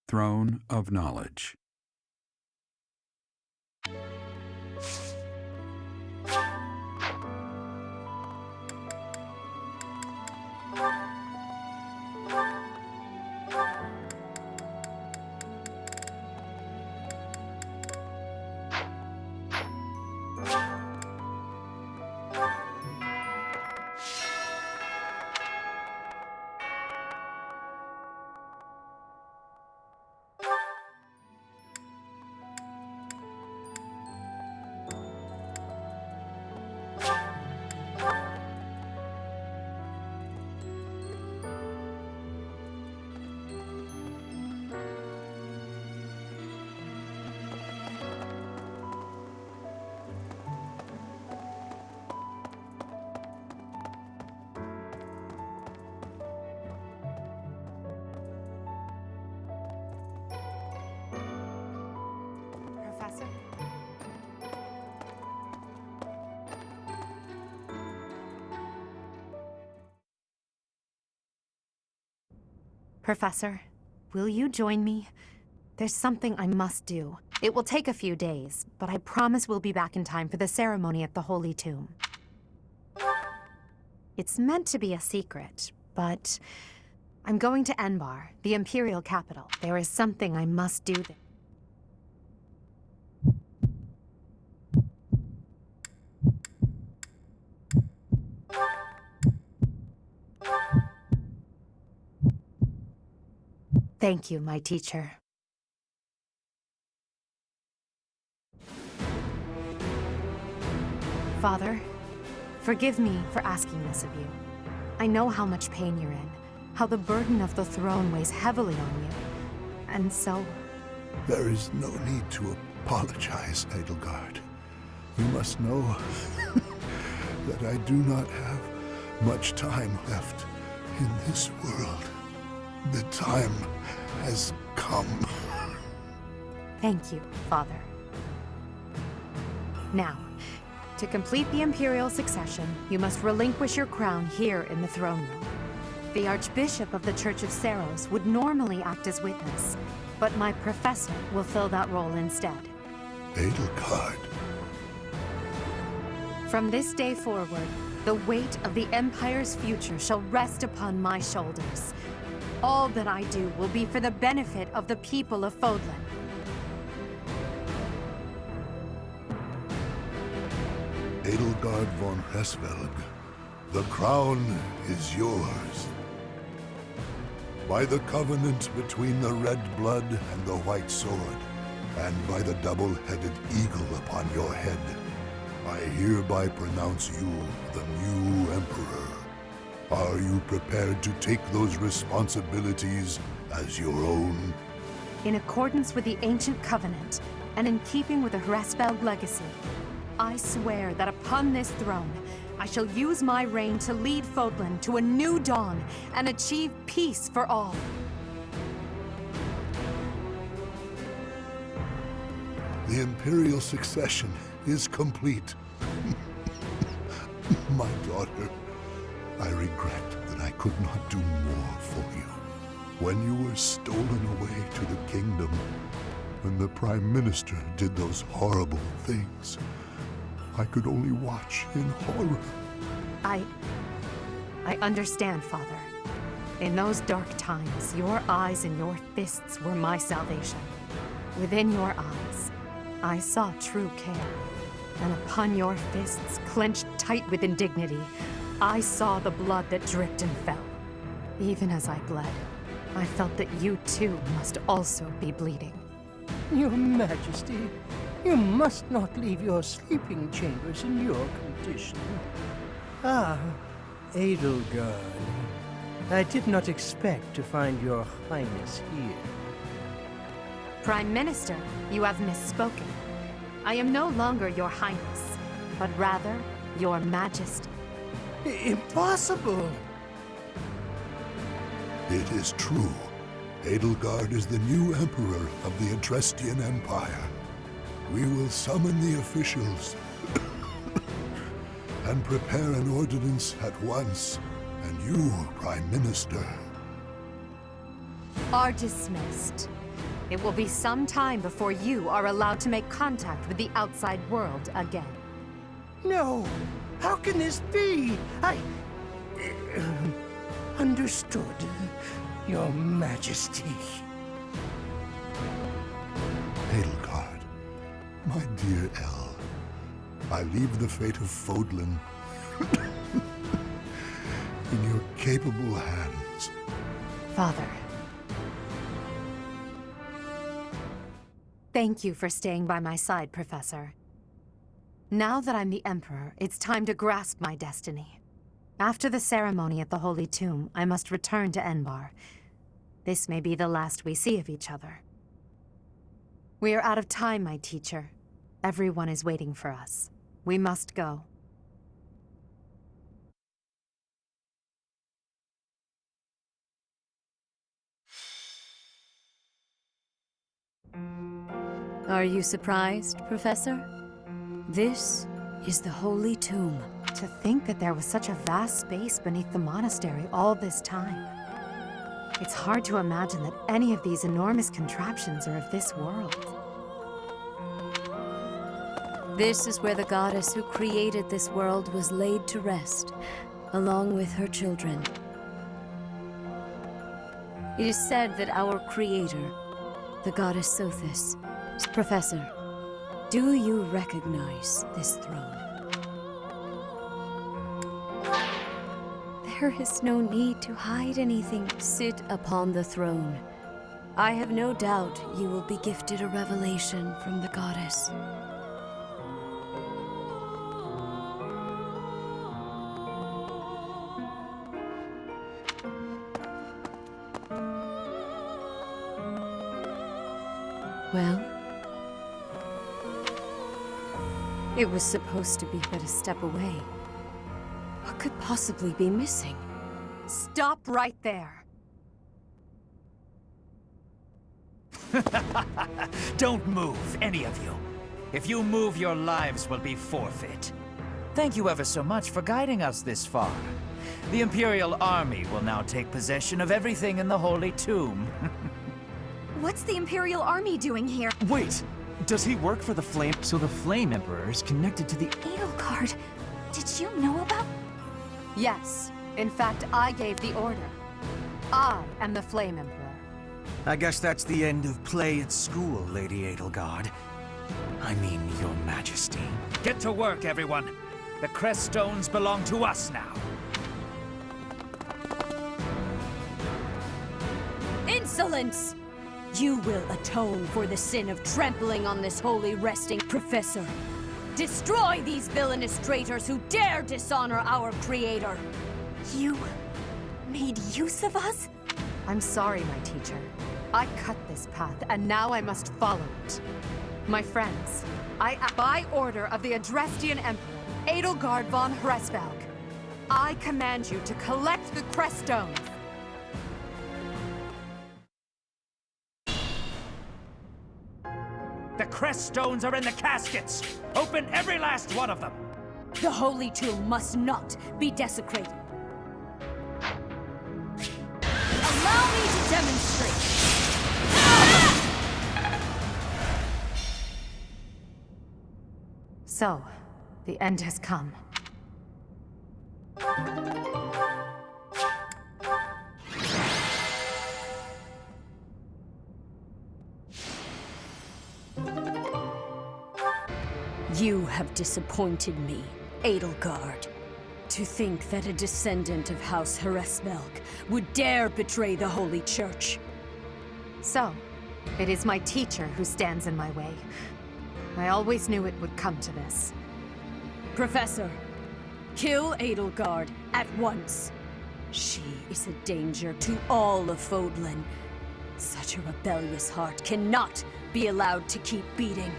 Throne of Knowledge. Professor? Professor, will you join me? There's something I must do. It will take a few days, but I promise we'll be back in time for the ceremony at the Holy Tomb. It's meant to be a secret, but I'm going to Enbar, the Imperial capital. There is something I must do there. Thank you, my teacher. Father, forgive me for asking this of you. I know how much pain you're in, how the burden of the throne weighs heavily on you. And so... There is no need to apologize, Edelgard. You must know that I do not have much time left in this world. The time has come. Thank you, Father. Now, to complete the Imperial succession, you must relinquish your crown here in the throne room. The Archbishop of the Church of Seros would normally act as witness, but my professor will fill that role instead. Edelgard. From this day forward, the weight of the Empire's future shall rest upon my shoulders. All that I do will be for the benefit of the people of Fodlan. Edelgard von Hesvelg, the crown is yours. By the covenant between the red blood and the white sword, and by the double-headed eagle upon your head, I hereby pronounce you the new Emperor. Are you prepared to take those responsibilities as your own? In accordance with the ancient covenant, and in keeping with the Hresvelg legacy, I swear that upon this throne, I shall use my reign to lead Fodlan to a new dawn and achieve peace for all. The Imperial succession is complete. My daughter, I regret that I could not do more for you. When you were stolen away to the kingdom, when the Prime Minister did those horrible things, I could only watch in horror. I understand, Father. In those dark times, your eyes and your fists were my salvation. Within your eyes, I saw true care. And upon your fists, clenched tight with indignity, I saw the blood that dripped and fell. Even as I bled, I felt that you too must also be bleeding. Your Majesty, you must not leave your sleeping chambers in your condition. Ah, Edelgard. I did not expect to find your Highness here. Prime Minister, you have misspoken. I am no longer your Highness, but rather your Majesty. Impossible! It is true. Edelgard is the new Emperor of the Adrestian Empire. We will summon the officials and prepare an ordinance at once. And you, Prime Minister, are dismissed. It will be some time before you are allowed to make contact with the outside world again. No! How can this be? Understood, Your Majesty. Edelgard, my dear El, I leave the fate of Fodlan in your capable hands. Father. Thank you for staying by my side, Professor. Now that I'm the Emperor, it's time to grasp my destiny. After the ceremony at the Holy Tomb, I must return to Enbar. This may be the last we see of each other. We are out of time, my teacher. Everyone is waiting for us. We must go. Are you surprised, Professor? This is the Holy Tomb. To think that there was such a vast space beneath the monastery all this time. It's hard to imagine that any of these enormous contraptions are of this world. This is where the goddess who created this world was laid to rest, along with her children. It is said that our creator, the goddess Sothis. Professor, do you recognize this throne? There is no need to hide anything. Sit upon the throne. I have no doubt you will be gifted a revelation from the goddess. Well? It was supposed to be but a step away. What could possibly be missing? Stop right there! Don't move, any of you. If you move, your lives will be forfeit. Thank you ever so much for guiding us this far. The Imperial Army will now take possession of everything in the Holy Tomb. What's the Imperial Army doing here? Wait! Does he work for the Flame? So the Flame Emperor is connected to the... Edelgard, did you know about... Yes. In fact, I gave the order. I am the Flame Emperor. I guess that's the end of play at school, Lady Edelgard. I mean, Your Majesty. Get to work, everyone. The crest stones belong to us now. Insolence! You will atone for the sin of trampling on this holy resting, Professor. Destroy these villainous traitors who dare dishonor our creator. You made use of us? I'm sorry, my teacher. I cut this path, and now I must follow it. My friends, by order of the Adrestian Emperor, Edelgard von Hresvelg, I command you to collect the crest stones. The crest stones are in the caskets! Open every last one of them! The Holy Tomb must not be desecrated. Allow me to demonstrate! So, the end has come. You have disappointed me, Edelgard. To think that a descendant of House Hresvelg would dare betray the Holy Church. So, it is my teacher who stands in my way. I always knew it would come to this. Professor, kill Edelgard at once. She is a danger to all of Fodlan. Such a rebellious heart cannot be allowed to keep beating.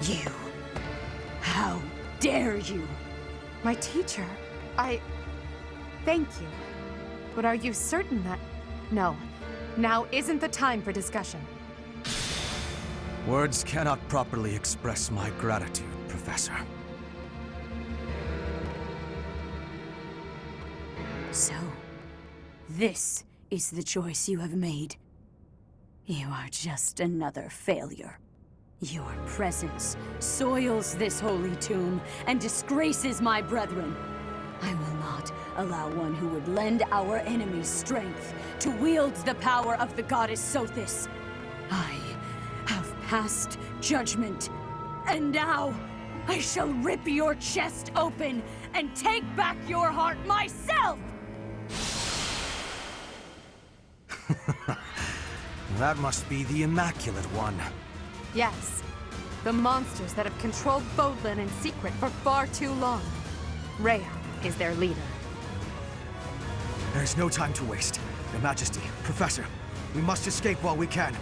You. How dare you? My teacher, Thank you. But are you certain that... No, Now isn't the time for discussion. Words cannot properly express my gratitude, Professor. So, this is the choice you have made. You are just another failure. Your presence soils this holy tomb and disgraces my brethren. I will not allow one who would lend our enemies strength to wield the power of the goddess Sothis. I have passed judgment, and now I shall rip your chest open and take back your heart myself! That must be the Immaculate One. Yes. The monsters that have controlled Fodlan in secret for far too long. Rhea is their leader. There's no time to waste. Your Majesty, Professor, we must escape while we can.